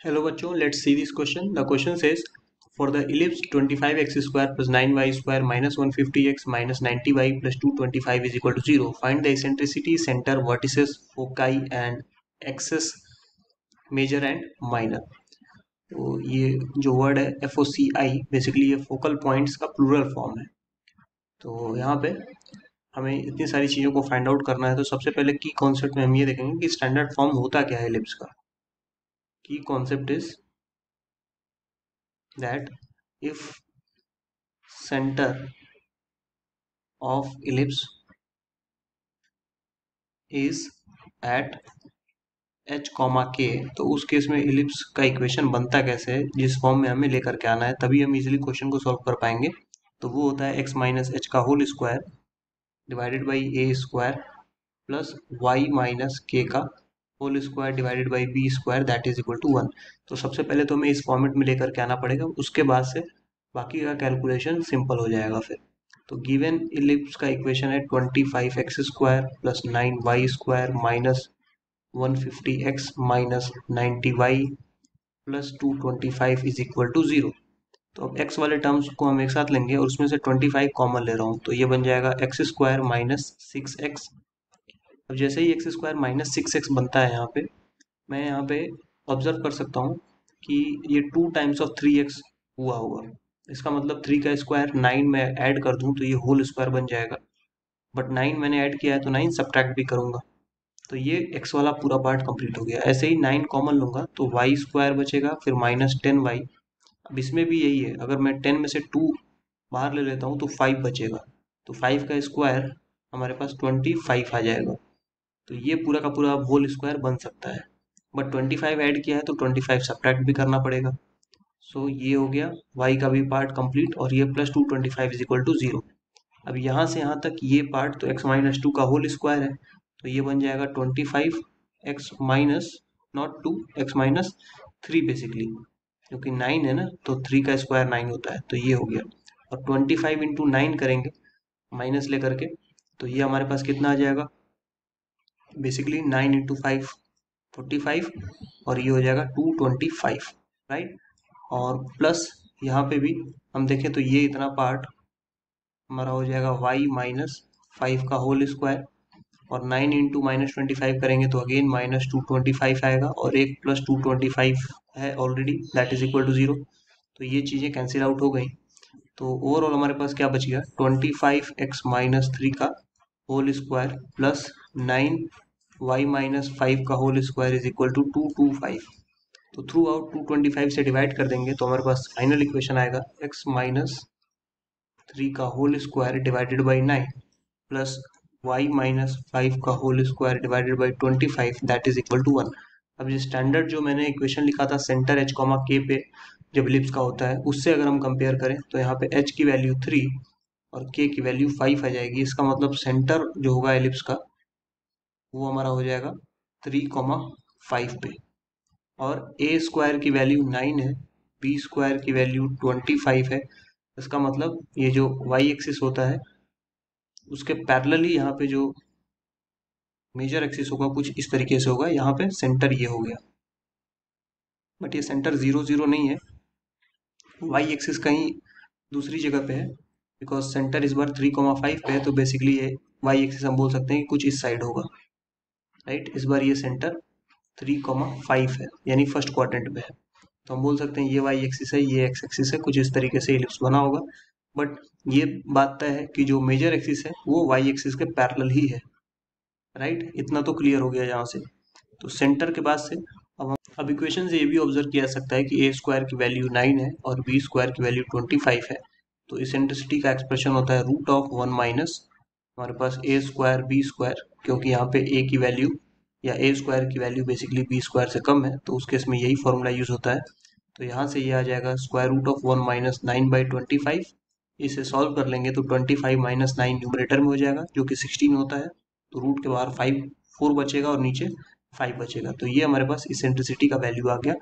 Hello बच्चों, let's see this question. The question says, for the ellipse 25x square plus 9y square minus 150x minus 90y plus 225 is equal to 0. Find the eccentricity, center, vertices, foci and axis major and minor. तो ये जो word है FOCI basically ये focal points का plural form है। तो यहाँ पे हमें इतनी सारी चीज़ों को फाइंड आउट करना है। तो सबसे पहले की कॉन्सेप्ट में हम ये देखेंगे कि स्टैंडर्ड फॉर्म होता क्या है एलिप्स का। की concept is that if center of ellipse is at h, k तो उस केस में इलिप्स का इक्वेशन बनता कैसे है, जिस फॉर्म में हमें लेकर के आना है, तभी हम इजीली क्वेश्चन को सॉल्व कर पाएंगे। तो वो होता है x माइनस एच का whole square divided by a square plus y minus k का whole square divided by b square that is equal to 1। तो सबसे पहले तो हमें इस फॉर्मेट में लेकर के आना पड़ेगा, उसके बाद से बाकी का कैलकुलेशन सिंपल हो जाएगा फिर। तो गिवन इलिप्स का इक्वेशन है 25x square plus 9y square minus 150x minus 90y plus 225 is equal to 0। तो अब x वाले टर्म्स को हम एक साथ लेंगे और उसमें से 25 कॉमन ले रहा हूँ, तो ये बन जाएगा एक्स स्क्वायर माइनस 6x। अब जैसे ही एक्स स्क्वायर माइनस 6x बनता है यहाँ पे, मैं यहाँ पे ऑब्जर्व कर सकता हूँ कि ये 2 टाइम्स ऑफ 3x हुआ होगा। इसका मतलब 3 का स्क्वायर 9 में ऐड कर दूं तो ये होल स्क्वायर बन जाएगा, बट 9 मैंने ऐड किया है तो 9 सब्ट्रैक्ट भी करूंगा, तो ये x वाला पूरा पार्ट कंप्लीट हो गया। ऐसे ही 9 कॉमन लूंगा तो वाई स्क्वायर बचेगा, फिर माइनस 10y। अब इसमें भी यही है, अगर मैं 10 में से 2 बाहर ले लेता हूँ तो 5 बचेगा, तो 5 का स्क्वायर हमारे पास 25 आ जाएगा। तो ये पूरा का पूरा होल स्क्वायर बन सकता है, बट 25 ऐड किया है तो 25 सब्ट्रैक्ट भी करना पड़ेगा। सो ये हो गया y का भी पार्ट कंप्लीट, और ये प्लस 225 इज इक्वल टू 0। अब यहाँ से यहाँ तक ये पार्ट तो x माइनस 2 का होल स्क्वायर है, तो ये बन जाएगा 25 x minus not 2 x minus 3 basically, क्योंकि 9 है ना, तो 3 का स्क्वायर 9 होता है, तो ये हो गया। और 25 इंटू 9 करेंगे माइनस लेकर के, तो ये हमारे पास कितना आ जाएगा, बेसिकली 9 इंटू 5 45, और ये हो जाएगा 225, राइट। और प्लस यहाँ पे भी हम देखें तो ये इतना पार्ट हमारा हो जाएगा y माइनस 5 का होल स्क्वायर, और 9 इंटू माइनस 25 करेंगे तो अगेन माइनस 225 आएगा, और एक प्लस 225 है already that is equal to 0। तो ये चीज़ें कैंसिल आउट हो गई, तो ओवरऑल हमारे पास क्या बच गया, 25x माइनस 3 का whole square plus 9y minus 5 का whole square is equal to 225। तो थ्रू आउट 225 से डिवाइड कर देंगे तो हमारे पास फाइनल इक्वेशन आएगा x माइनस 3 का whole square divided by 9 plus y minus 5 का whole square divided by 25 that is equal to 1। अब ये स्टैंडर्ड जो मैंने इक्वेशन लिखा था सेंटर h कॉमा k पे जब इलिप्स का होता है, उससे अगर हम कंपेयर करें तो यहाँ पे h की वैल्यू 3 और k की वैल्यू 5 आ जाएगी। इसका मतलब सेंटर जो होगा एलिप्स का वो हमारा हो जाएगा 3,5 पे, और ए स्क्वायर की वैल्यू 9 है, बी स्क्वायर की वैल्यू 25 है। इसका मतलब ये जो वाई एक्सिस होता है उसके पैरेलली यहाँ पे जो मेजर एक्सिस होगा कुछ इस तरीके से होगा, यहाँ पे सेंटर ये हो गया, बट ये सेंटर 0 0 नहीं है, वाई एक्सिस कहीं दूसरी जगह पे है, बिकॉज सेंटर इस बार 3,5 पे है, तो बेसिकली ये वाई एक्सिस हम बोल सकते हैं कि कुछ इस साइड होगा, राइट। इस बार ये सेंटर 3,5 है, यानी फर्स्ट क्वाड्रेंट में है, तो हम बोल सकते हैं ये वाई एक्सिस है, ये एक्स एक्सिस है, कुछ इस तरीके से इलिप्स बना होगा। बट ये बात तय है कि जो मेजर एक्सिस है वो वाई एक्सिस के पैरेलल ही है, राइट। इतना तो क्लियर हो गया यहाँ से। तो सेंटर के बाद से अब इक्वेशन से ये भी ऑब्जर्व किया जा सकता है कि ए स्क्वायर की वैल्यू 9 है और बी स्क्वायर की वैल्यू 25 है, तो इसेंट्रिसिटी का एक्सप्रेशन होता है रूट ऑफ 1 माइनस हमारे पास ए स्क्वायर बी स्क्वायर, क्योंकि यहाँ पे ए की वैल्यू या ए स्क्वायर की वैल्यू बेसिकली बी स्क्वायर से कम है, तो उस केस में यही फॉर्मूला यूज होता है। तो यहाँ से ये आ जाएगा स्क्वायर रूट ऑफ 1 माइनस 9/25। इसे सॉल्व कर लेंगे तो 25 माइनस 9 न्यूमरेटर में हो जाएगा जो कि 16 होता है, तो रूट के बाहर 4 बचेगा और नीचे 5 बचेगा, तो ये हमारे पास इसेंट्रिसिटी का वैल्यू आ गया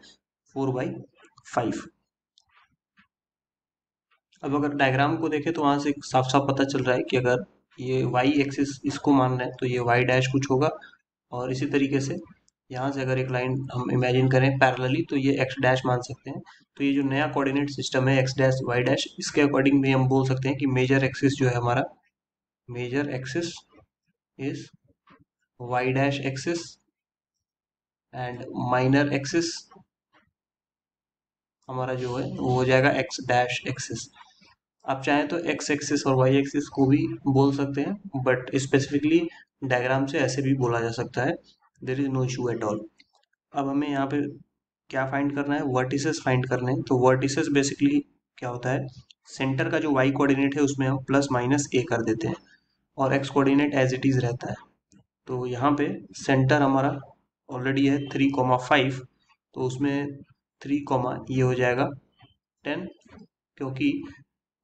4/5। अब अगर डायग्राम को देखें तो वहां से साफ साफ पता चल रहा है कि अगर ये y एक्सिस इसको मान रहे हैं तो ये y डैश कुछ होगा, और इसी तरीके से यहाँ से अगर एक लाइन हम इमेजिन करें पैरेलली तो ये एक्स डैश मान सकते हैं। तो ये जो नया कोऑर्डिनेट सिस्टम है एक्स डैश वाई डैश, इसके अकॉर्डिंग भी हम बोल सकते हैं कि मेजर एक्सिस जो है हमारा, major axis is y dash axis and minor axis हमारा जो है वो हो जाएगा एक्स डैश एक्सिस। आप चाहें तो एक्स एक्सिस और वाई एक्सिस को भी बोल सकते हैं, बट स्पेसिफिकली डायग्राम से ऐसे भी बोला जा सकता है, there is no issue at all. अब हमें यहाँ पे क्या फाइंड करना है, वर्टिसेस फाइंड करने हैं। तो वर्टिसेस बेसिकली क्या होता है, सेंटर का जो वाई कोऑर्डिनेट है उसमें हम प्लस माइनस ए कर देते हैं और x coordinate as it is रहता है। तो यहाँ पे सेंटर हमारा ऑलरेडी है 3,5, तो उसमें 3, ये हो जाएगा 10, क्योंकि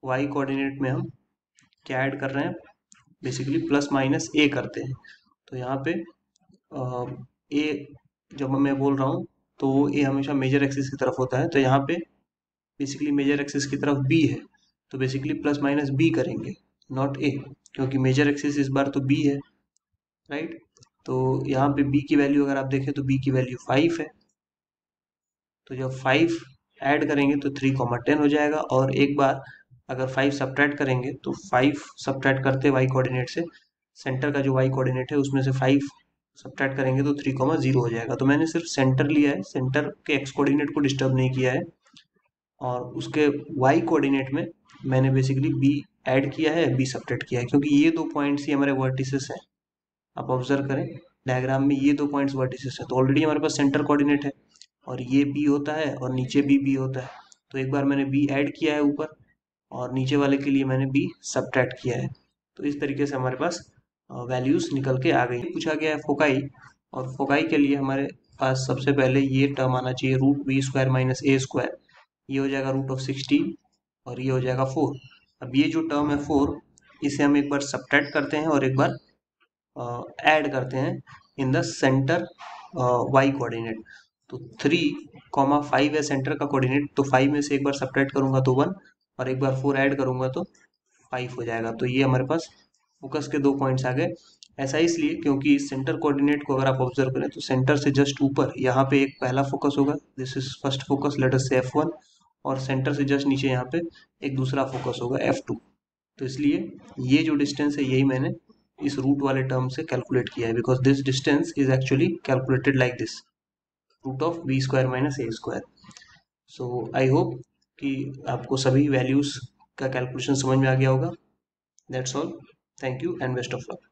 वाई कोऑर्डिनेट में हम क्या ऐड कर रहे हैं, बेसिकली प्लस माइनस ए करते हैं। तो यहाँ पे ए जब मैं बोल रहा हूँ तो वो ए हमेशा मेजर एक्सिस की तरफ होता है, तो यहाँ पे बेसिकली मेजर एक्सिस की तरफ बी है, तो बेसिकली प्लस माइनस बी करेंगे, नॉट ए, क्योंकि मेजर एक्सिस इस बार तो बी है, राइट। तो यहाँ पे बी की वैल्यू अगर आप देखें तो बी की वैल्यू 5 है, तो जब 5 ऐड करेंगे तो 3,10 हो जाएगा। और एक बार अगर 5 सब्ट्रैक्ट करेंगे तो 5 सब्ट्रैक्ट करते वाई कोऑर्डिनेट से, सेंटर का जो वाई कोऑर्डिनेट है उसमें से 5 सब्ट्रैक्ट करेंगे तो 3,0 हो जाएगा। तो मैंने सिर्फ सेंटर लिया है, सेंटर के एक्स कोऑर्डिनेट को डिस्टर्ब नहीं किया है, और उसके वाई कोऑर्डिनेट में मैंने बेसिकली बी ऐड किया है, बी सब्ट्रैक्ट किया है, क्योंकि ये दो पॉइंट्स ही हमारे वर्टिसेस हैं। आप ऑब्जर्व करें डायग्राम में ये दो पॉइंट्स वर्टिसेस है, तो ऑलरेडी हमारे पास सेंटर कोऑर्डिनेट है और ये बी होता है और नीचे भी बी होता है। तो एक बार मैंने बी ऐड किया है ऊपर और नीचे वाले के लिए मैंने बी सब्ट्रैक्ट किया है। तो इस तरीके से हमारे पास वैल्यूज निकल के आ गई। पूछा गया है फोकाई, और फोकाई के लिए हमारे पास सबसे पहले ये टर्म आना चाहिए, root B square minus a square, ये हो जाएगा रूट ऑफ 16 और ये हो जाएगा 4। अब ये जो टर्म है 4, इसे हम एक बार सब्ट्रैक्ट करते हैं और एक बार ऐड करते हैं in the centre y coordinate. तो 3,5 है सेंटर का कोऑर्डिनेट, तो 5 में से एक बार सब्ट्रैक्ट करूंगा तो 1, और एक बार 4 ऐड करूंगा तो 5 हो जाएगा। तो ये हमारे पास फोकस के दो पॉइंट्स आ गए। ऐसा इसलिए क्योंकि सेंटर कोऑर्डिनेट को अगर आप ऑब्जर्व करें तो सेंटर से जस्ट ऊपर यहाँ पे एक पहला फोकस होगा, this is first focus, let us से F1, और सेंटर से जस्ट नीचे यहाँ पे एक दूसरा फोकस होगा F2। तो इसलिए ये जो डिस्टेंस है यही मैंने इस रूट वाले टर्म से कैलकुलेट किया है, because this distance is actually calculated like this, root of b square minus a square. So I hope कि आपको सभी वैल्यूज का कैलकुलेशन समझ में आ गया होगा। That's all, thank you and best of luck.